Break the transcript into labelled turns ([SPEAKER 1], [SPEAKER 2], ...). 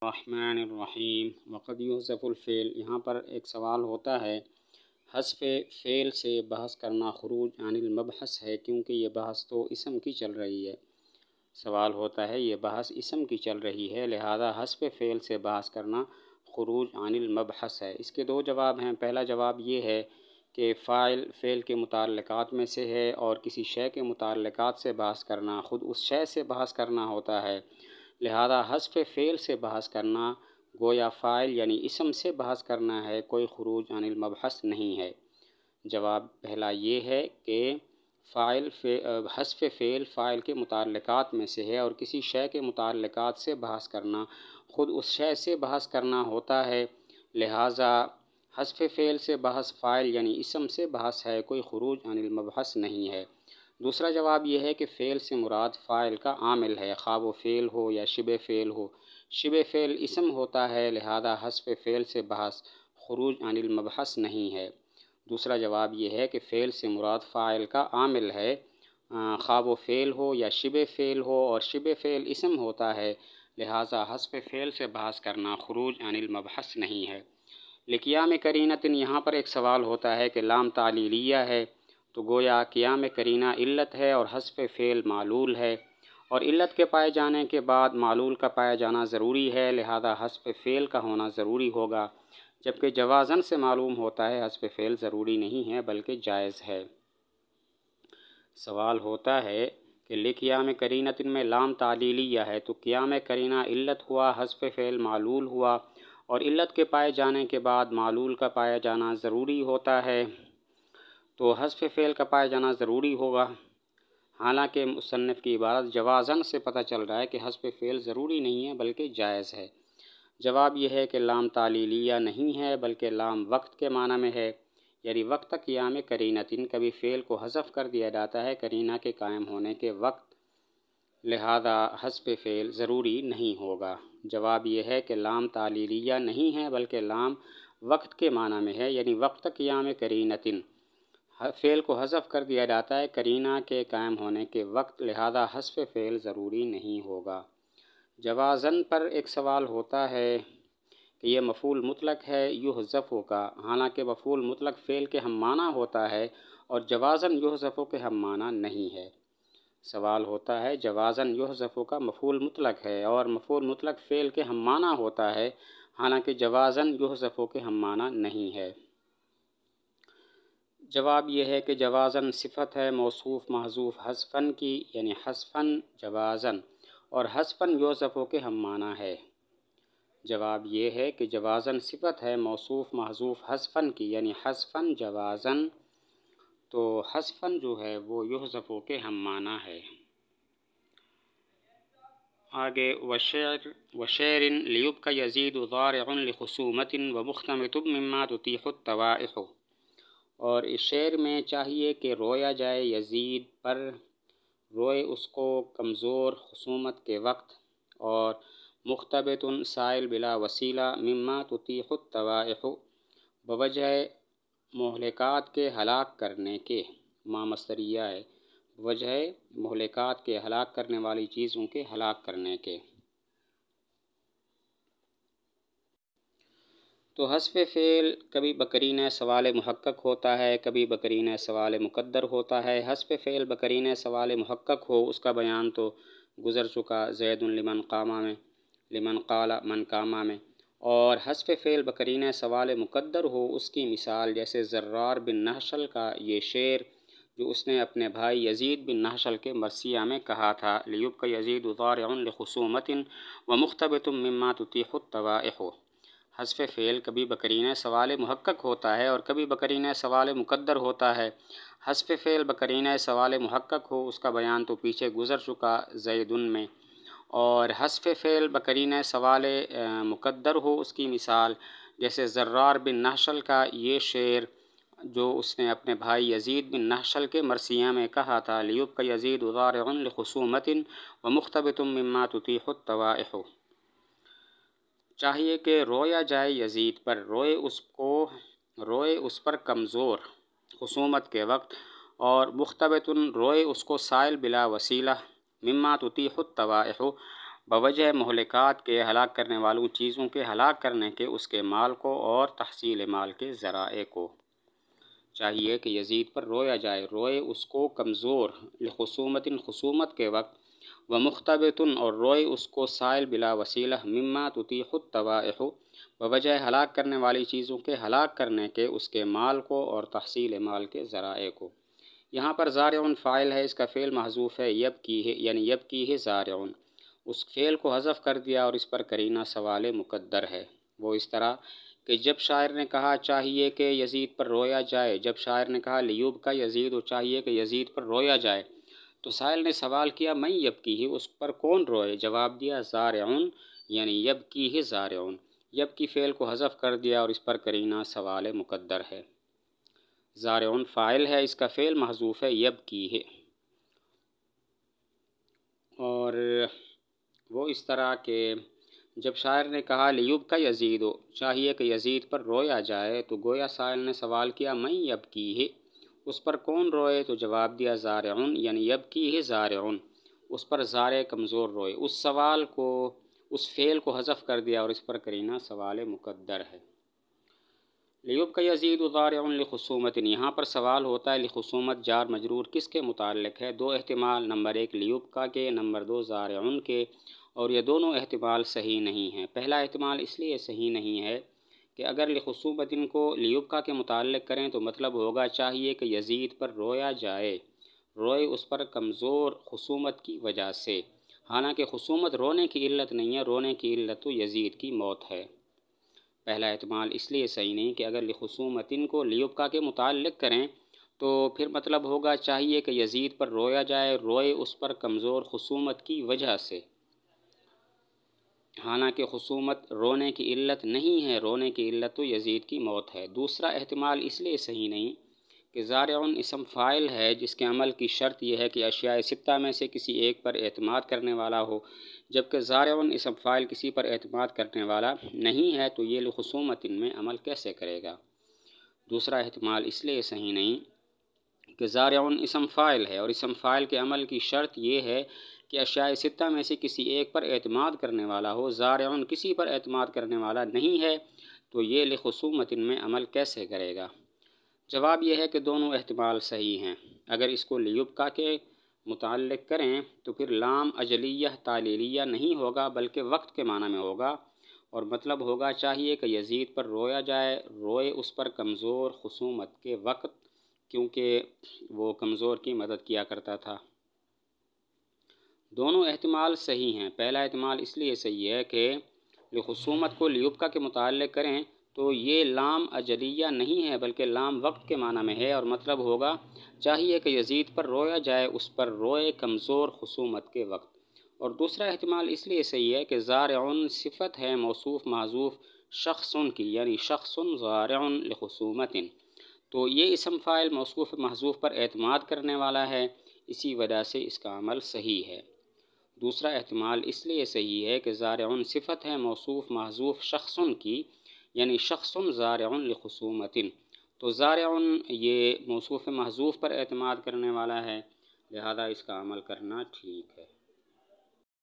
[SPEAKER 1] الرحمن الرحیم وقد یحذف الفعل، یہاں پر ایک سوال ہوتا ہے، حذف فعل سے بحث کرنا خروج عن المبحث ہے، کیونکہ یہ بحث تو اسم کی چل رہی ہے۔ سوال ہوتا ہے یہ بحث اسم کی چل رہی ہے، لہذا حذف فعل سے بحث کرنا خروج عن المبحث ہے۔ اس کے دو جواب ہیں۔ پہلا جواب یہ ہے کہ فاعل فعل کے متعلقات میں سے ہے اور کسی شے کے متعلقات سے بحث کرنا خود اس شے سے بحث کرنا ہوتا ہے، لہذا حذف فعل سے بحث کرنا گویا فاعل یعنی اسم سے بحث کرنا ہے، کوئی خروج عن المبحث نہیں ہے۔ جواب پہلا یہ ہے کہ حذف فعل فاعل کے متعلقات میں سے ہے اور کسی شے کے متعلقات سے بحث کرنا خود اس شے سے بحث کرنا ہوتا ہے، لہذا حذف فعل سے بحث فاعل یعنی اسم سے بحث ہے، کوئی خروج عن المبحث نہیں ہے۔ دوسرا جواب یہ ہے کہ فعل سے مراد فاعل کا عامل ہے، خواہ وہ فعل ہو یا شبہ فعل ہو۔ شبہ فعل اسم ہوتا ہے، لہذا حذف فعل سے بحث خروج عن المبحث نہیں ہے۔ دوسرا جواب یہ ہے کہ فعل سے مراد فاعل کا عامل ہے، خواہ وہ فعل ہو یا شبہ فعل ہو، اور شبہ فعل اسم ہوتا ہے، لہذا حذف فعل سے بحث کرنا خروج عن المبحث نہیں ہے۔ لقیام قرینۃ، یہاں پر ایک سوال ہوتا ہے کہ لام تعلیلیہ ہے تو گویا قیام قرینہ علت ہے اور حذف فعل معلول ہے، اور علت کے پائے جانے کے بعد معلول کا پایا جانا ضروری ہے، لہذا حذف فعل کا ہونا ضروری ہوگا، جبکہ جوازاً سے معلوم ہوتا ہے حذف فعل ضروری نہیں ہے بلکہ جائز ہے۔ سوال ہوتا ہے کہ لقیام قرینۃ میں لام تعلیلیہ ہے تو قیام قرینہ علت ہوا، حذف فعل معلول ہوا، اور علت کے پائے جانے کے بعد معلول کا پایا جانا ضروری ہوتا ہے، تو حذف فعل کا پایا جانا ضروری ہوگا۔ حالانکہ مصنف کی عبارت جوازاً سے پتہ چل رہا ہے کہ حذف فعل ضروری نہیں ہے بلکہ جائز ہے۔ جواب یہ ہے کہ لام تعلیلیہ نہیں ہے بلکہ لام وقت کے معنی میں ہے، یعنی وقت قیام قرینۃ، کبھی فعل کو حذف کر دیا جاتا ہے قرینہ کے قائم ہونے کے وقت، لہذا حذف فعل ضروری نہیں ہوگا۔ جواب یہ ہے کہ لام تعلیلیہ نہیں ہے بلکہ لام وقت کے معنی میں ہے، یعنی وقت قیام قرینۃ، فعل کو حذف کر دیا جاتا ہے قرینہ کے قائم ہونے کے وقت، لہذا حذف فعل ضروری نہیں ہوگا۔ جوازاً پر ایک سوال ہوتا ہے کہ یہ مفعول مطلق ہے یحذف کا، حالانکہ مفعول مطلق فعل کے ہم معنی ہوتا ہے اور جوازاً یحذف کے ہم معنی نہیں ہے۔ سوال ہوتا ہے جوازاً یحذف کا مفعول مطلق ہے اور مفعول مطلق فعل کے ہم معنی ہوتا ہے، حالانکہ جوازاً یحذف کے ہم معنی نہیں ہے۔ جواب یہ ہے کہ جوازاً صفت ہے موصوف محذوف حذفاً کی، یعنی حذفاً جوازاً، اور حذفاً یحذف کے ہم معنی ہے۔ جواب یہ ہے کہ جوازاً صفت ہے موصوف محذوف حذفاً کی، یعنی حذفاً جوازاً، تو حذفاً جو ہے وہ یحذف کے ہم معنی ہے۔ آگے وشعر لیبق یزید ضارع لخصومۃ ومختمط مما تتیح الطوائح، اور اس شعر میں چاہیے کہ رویا جائے یزید پر، روئے اس کو کمزور خصومت کے وقت، اور مختبط سائل بلا وسیلہ مما تتیح الطوائح، بوجہ مہلکات کے ہلاک کرنے کے، ما مصدریہ ہے، بوجہ مہلکات کے ہلاک کرنے والی چیزوں کے ہلاک کرنے کے۔ تو حذف فعل کبھی بقرینہ سوال محقق ہوتا ہے، کبھی بقرینہ سوال مقدر ہوتا ہے۔ حذف فعل بقرینہ سوال محقق ہو اس کا بیان تو گزر چکا زید لمن قام میں، لمن قال من قام میں، اور حذف فعل بقرینہ سوال مقدر ہو اس کی مثال جیسے زرار بن نحشل کا یہ شعر جو اس نے اپنے بھائی یزید بن نحشل کے مرثیہ میں کہا تھا، لیبق یزید ضارع لخصومۃ ومختبط مما تتیح الطوائح۔ حذف فعل کبھی بقرینہ سوال محقق ہوتا ہے اور کبھی بقرینہ سوال مقدر ہوتا ہے۔ حذف فعل بقرینہ سوال محقق ہو اس کا بیان تو پیچھے گزر چکا زید میں، اور حذف فعل بقرینہ سوال مقدر ہو اس کی مثال جیسے زرار بن نحشل کا یہ شعر جو اس نے اپنے بھائی یزید بن نحشل کے مرثیہ میں کہا تھا، لیبق یزید ضارع لخصومۃ ومختبط مما تتیح الطوائح۔ چاہیے کہ رویا جائے یزید پر، روئے اس پر کمزور خصومت کے وقت، اور مختبط روئے اس کو سائل بلا وسیلہ، مما تتیح الطوائح، بوجہ مہلکات کے ہلاک کرنے والوں چیزوں کے ہلاک کرنے کے اس کے مال کو اور تحصیل مال کے ذرائع کو۔ چاہیے کہ یزید پر رویا جائے، روئے اس کو کمزور، لخصومت خصومت کے وقت، ومختبط اور روئے اس کو سائل بلا وسیلہ، مما تطیح الطوائح بوجہ ہلاک کرنے والی چیزوں کے ہلاک کرنے کے اس کے مال کو اور تحصیل مال کے ذرائع کو۔ یہاں پر زارعن فاعل ہے، اس کا فعل محذوف ہے، یبکی ہے یعنی یبکی ہے زارعن، اس فعل کو حذف کر دیا اور اس پر قرینہ سوال مقدر ہے۔ وہ اس طرح کہ جب شاعر نے کہا چاہیے کہ یزید پر رویا جائے، جب شاعر نے کہا لیوب کا یزید و چاہیے کہ یزید پر رویا جائے، تو سائل نے سوال کیا میں یبکی ہی، اس پر کون روئے؟ جواب دیا زارعن یعنی یبکی ہے زارعن، یبکی فعل کو حذف کر دیا اور اس پر قرینہ سوال مقدر ہے۔ زارعن فاعل ہے، اس کا فعل محذوف ہے، یبکی ہے۔ اور وہ اس طرح کہ جب شاعر نے کہا لیوب کا یزید و چاہیے کہ یزید پر رویا جائے، تو گویا سائل نے سوال کیا میں یبکی ہے، اس پر کون روئے؟ تو جواب دیا زارعن یعنی یبکی ہے زارعن، اس پر زارع کمزور روئے، اس سوال کو اس فعل کو حذف کر دیا اور اس پر قرینہ سوال مقدر ہے۔ لیوب کا یزید ضارع لخصومت، یہاں پر سوال ہوتا ہے لخصومت جار مجرور کس کے متعلق ہے؟ دو احتمال، نمبر ایک لیوب کا کے، نمبر دو زارعن کے، اور یہ دونوں احتمال صحیح نہیں ہیں۔ پہلا احتمال اس لیے صحیح نہیں ہے کہ اگر لخصومت کو لیوب کا کے متعلق کریں تو مطلب ہوگا چاہیے کہ یزید پر رویا جائے، روئے اس پر کمزور خصومت کی وجہ سے، حالانکہ خصومت رونے کی علت نہیں ہے، رونے کی علت تو یزید کی موت ہے۔ پہلا احتمال اس لیے صحیح نہیں کہ اگر لخصومت کو لیوب کا کے متعلق کریں تو پھر مطلب ہوگا چاہیے کہ یزید پر رویا جائے، روئے اس پر کمزور خصومت کی وجہ سے، حالانکہ خصومت رونے کی علت نہیں ہے، رونے کی علت تو یزید کی موت ہے۔ دوسرا احتمال اس لیے صحیح نہیں کہ زارعن اسم فاعل ہے جس کے عمل کی شرط یہ ہے کہ اشیاء ستہ میں سے کسی ایک پر اعتماد کرنے والا ہو، جبکہ زارعن اسم فاعل کسی پر اعتماد کرنے والا نہیں ہے، تو یہ لخصومت میں عمل کیسے کرے گا؟ دوسرا احتمال اس لیے صحیح نہیں کہ زارعن اسم فاعل ہے اور اسم فاعل کے عمل کی شرط یہ ہے کہ اشیاء ستہ میں سے کسی ایک پر اعتماد کرنے والا ہو، زارعن کسی پر اعتماد کرنے والا نہیں ہے، تو یہ لخصومت میں عمل کیسے کرے گا؟ جواب یہ ہے کہ دونوں احتمال صحیح ہیں۔ اگر اس کو لیوب کا کے متعلق کریں تو پھر لام اجلیہ تعلیلیہ نہیں ہوگا بلکہ وقت کے معنی میں ہوگا، اور مطلب ہوگا چاہیے کہ یزید پر رویا جائے، روئے اس پر کمزور خصومت کے وقت، کیونکہ وہ کمزور کی مدد کیا کرتا تھا۔ دونوں احتمال صحیح ہیں۔ پہلا احتمال اس لیے صحیح ہے کہ لخصومت کو لیوب کا کے متعلق کریں تو یہ لام اجلیہ نہیں ہے بلکہ لام وقت کے معنی میں ہے، اور مطلب ہوگا چاہیے کہ یزید پر رویا جائے، اس پر روئے کمزور خصومت کے وقت۔ اور دوسرا احتمال اس لیے صحیح ہے کہ زارعن صفت ہے موصوف محذوف شخص کی، یعنی شخص زارع لخصومت، تو یہ اسم فاعل موصوف محذوف پر اعتماد کرنے والا ہے، اسی وجہ سے اس کا عمل صحیح ہے۔ دوسرا احتمال اس لیے صحیح ہے کہ زارعن صفت ہے موصوف محذوف شخص کی، یعنی شخص زارع لخصومت، تو زارعن یہ موصوف محذوف پر اعتماد کرنے والا ہے، لہذا اس کا عمل کرنا ٹھیک ہے۔